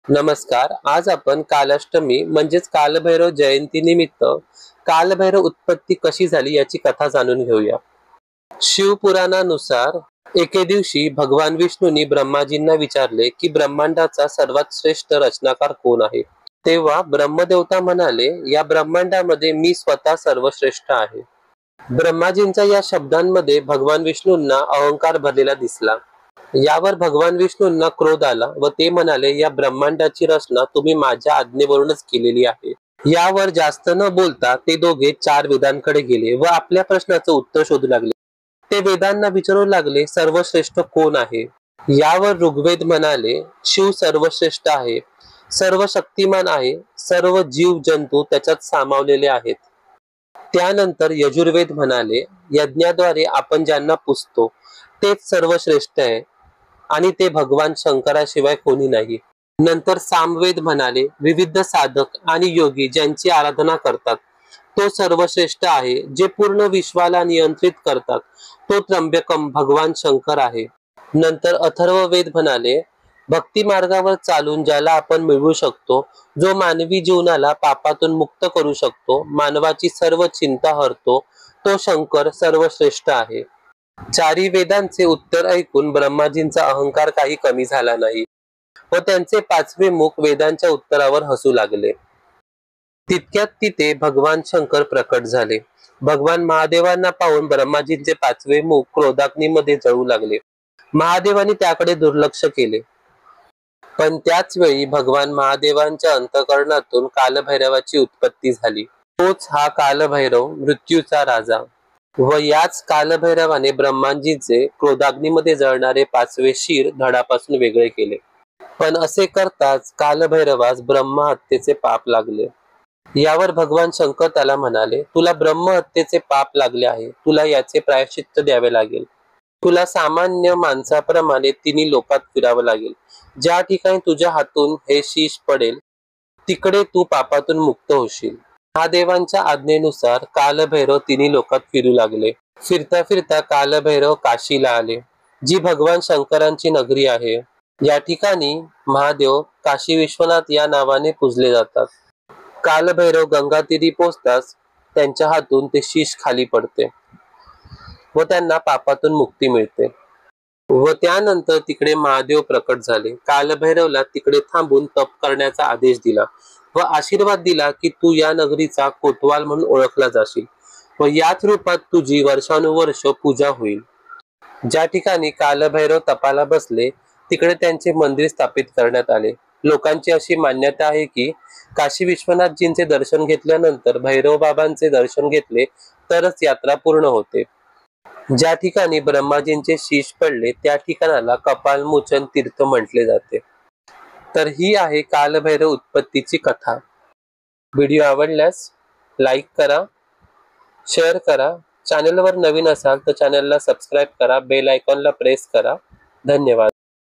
नमस्कार. आज आपण कालाष्टमी म्हणजेच कालभैरव जयंती निमित्त कालभैरव उत्पत्ती कशी झाली याची कथा जाणून घेऊया. शिवपुराणानुसार एके दिवशी भगवान विष्णूंनी ब्रह्माजींना विचारले की ब्रह्मांडाचा सर्वात श्रेष्ठ रचनाकार कोण आहे. तेव्हा ब्रह्मदेवता म्हणाले, या ब्रह्मांडामध्ये मी स्वतः सर्वश्रेष्ठ आहे. ब्रह्माजींच्या या शब्दांमध्ये भगवान विष्णूंना अहंकार भरलेला दिसला. यावर भगवान विष्णूंना क्रोध आला व ते म्हणाले, या ब्रह्मांडाची रचना तुम्ही माझ्या आज्ञेवरूनच केलेली आहे. यावर जास्त न बोलता ते दोघे 4 वेदांकडे गेले व आपल्या प्रश्नाचं उत्तर शोधू लागले. ते वेदांना विचारू लागले, सर्वश्रेष्ठ कोण आहे. यावर ऋग्वेद म्हणाले, शिव सर्वश्रेष्ठ आहे, सर्व शक्तिमान आहे, सर्व जीव जंतू त्याच्यात सामावलेले आहेत. त्यानंतर यजुर्वेद म्हणाले, यज्ञाद्वारे आपण ज्यांना पुजतो तेच सर्वश्रेष्ठ आहे आणि ते भगवान शंकराशिवाय कोणी नाही. नंतर सामवेद म्हणाले, विविध साधक आणि योगी ज्यांची आराधना करतात तो सर्वश्रेष्ठ आहे. जे पूर्ण विश्वाला नियंत्रित करतात तो त्र्यंबकम भगवान शंकर आहे. नंतर अथर्ववेद म्हणाले, भक्ती मार्गावर चालून ज्याला आपण मिळवू शकतो, जो मानवी जीवनाला पापातून मुक्त करू शकतो, मानवाची सर्व चिंता हरतो, तो शंकर सर्वश्रेष्ठ आहे. 4 वेदांचे उत्तर ऐकून ब्रह्माजींचा अहंकार काही कमी झाला नाही व त्यांचे 5वे मुख वेदांच्या उत्तरावर हसू लागले. तितक्यात तिथे भगवान शंकर प्रकट झाले. भगवान महादेवांना पाहून ब्रह्माजींचे 5वे मुख क्रोधाग्नीमध्ये जळू लागले. महादेवांनी त्याकडे दुर्लक्ष केले. पण त्याच वेळी भगवान महादेवांच्या अंतःकरणातून कालभैरवाची उत्पत्ती झाली. तोच हा कालभैरव, मृत्यूचा राजा. व याच कालभैरवाने ब्रह्माजींचे क्रोधाग्नीमध्ये जळणारे 5वे शीर धडापासून वेगळे केले. पण असे करताच कालभैरवास ब्रह्महत्येचे पाप लागले. यावर भगवान शंकर त्याला म्हणाले, तुला ब्रह्महत्येचे पाप लागले आहे, तुला याचे प्रायश्चित्त द्यावे लागेल. तुला सामान्य माणसाप्रमाणे 3 लोकात फिरावं लागेल. ज्या ठिकाणी तुझ्या हातून हे शीश पडेल तिकडे तू पापातून मुक्त होशील. महादेवांच्या आज्ञेनुसार कालभैरव 3 लोकात फिरू लागले. फिरता फिरता कालभैरव काशीला आले, जी भगवान शंकरांची नगरी आहे. या ठिकाणी महादेव काशी विश्वनाथ या नावाने पूजले जातात. कालभैरव गंगातीरी पोचताच त्यांच्या हातून ते शीश खाली पडते व त्यांना पापातून मुक्ती मिळते. व त्यानंतर तिकडे महादेव प्रकट झाले. कालभैरवला तिकडे थांबून तप करण्याचा आदेश दिला व आशीर्वाद दिला की तू या नगरीचा कोतवाल म्हणून ओळखला जाशील व याच रूपात तुझी वर्षानुवर्ष पूजा होईल. ज्या ठिकाणी कालभैरव तपाला बसले तिकडे त्यांचे मंदिर स्थापित करण्यात आले. लोकांची अशी मान्यता आहे की काशी विश्वनाथजींचे दर्शन घेतल्यानंतर भैरव बाबांचे दर्शन घेतले तरच यात्रा पूर्ण होते. ज्या ठिकाणी ब्रह्माजींचे शीश पडले त्या ठिकाणाला कपालमोचन तीर्थ म्हटले जाते. तर ही आहे कालभैरव उत्पत्तीची कथा. व्हिडिओ आवडल्यास लाईक करा, शेअर करा. चॅनलवर नवीन असाल तर चॅनलला सबस्क्राईब करा, बेल आयकॉनला प्रेस करा. धन्यवाद.